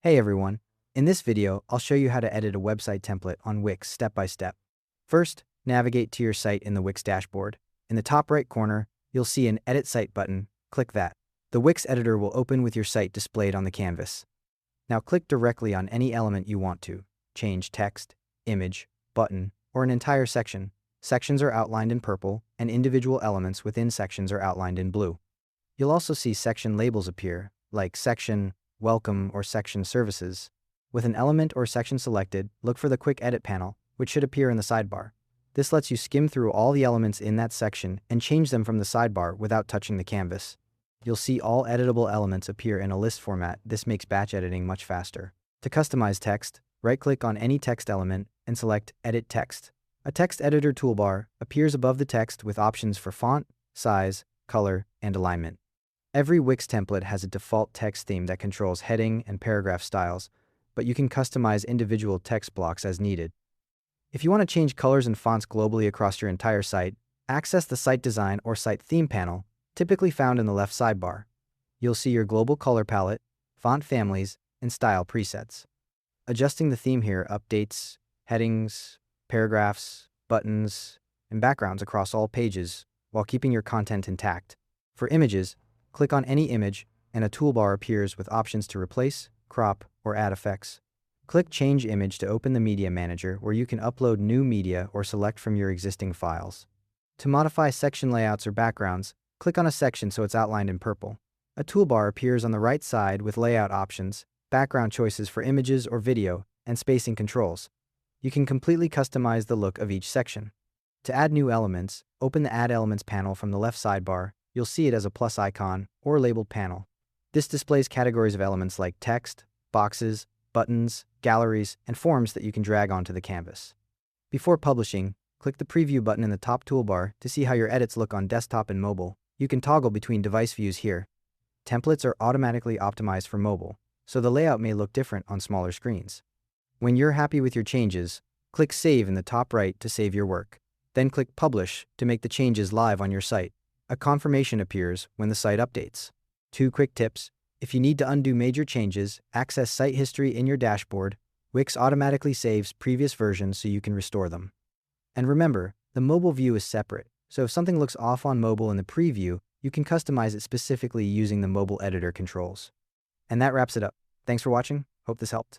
Hey everyone, in this video, I'll show you how to edit a website template on Wix step by step. First, navigate to your site in the Wix dashboard. In the top right corner, you'll see an Edit Site button. Click that. The Wix editor will open with your site displayed on the canvas. Now click directly on any element you want to. Change text, image, button, or an entire section. Sections are outlined in purple, and individual elements within sections are outlined in blue. You'll also see section labels appear, like Section, Welcome, or Section Services. With an element or section selected, look for the Quick Edit panel, which should appear in the sidebar. This lets you skim through all the elements in that section and change them from the sidebar without touching the canvas. You'll see all editable elements appear in a list format. This makes batch editing much faster. To customize text, right-click on any text element and select Edit Text. A text editor toolbar appears above the text with options for font, size, color, and alignment. Every Wix template has a default text theme that controls heading and paragraph styles, but you can customize individual text blocks as needed. If you want to change colors and fonts globally across your entire site, access the Site Design or Site Theme panel, typically found in the left sidebar. You'll see your global color palette, font families, and style presets. Adjusting the theme here updates headings, paragraphs, buttons, and backgrounds across all pages while keeping your content intact. For images, click on any image, and a toolbar appears with options to replace, crop, or add effects. Click Change Image to open the Media Manager, where you can upload new media or select from your existing files. To modify section layouts or backgrounds, click on a section so it's outlined in purple. A toolbar appears on the right side with layout options, background choices for images or video, and spacing controls. You can completely customize the look of each section. To add new elements, open the Add Elements panel from the left sidebar. You'll see it as a plus icon or labeled panel. This displays categories of elements like text, boxes, buttons, galleries, and forms that you can drag onto the canvas. Before publishing, click the Preview button in the top toolbar to see how your edits look on desktop and mobile. You can toggle between device views here. Templates are automatically optimized for mobile, so the layout may look different on smaller screens. When you're happy with your changes, click Save in the top right to save your work. Then click Publish to make the changes live on your site. A confirmation appears when the site updates. 2 quick tips. If you need to undo major changes, access site history in your dashboard. Wix automatically saves previous versions so you can restore them. And remember, the mobile view is separate, so if something looks off on mobile in the preview, you can customize it specifically using the mobile editor controls. And that wraps it up. Thanks for watching. Hope this helped.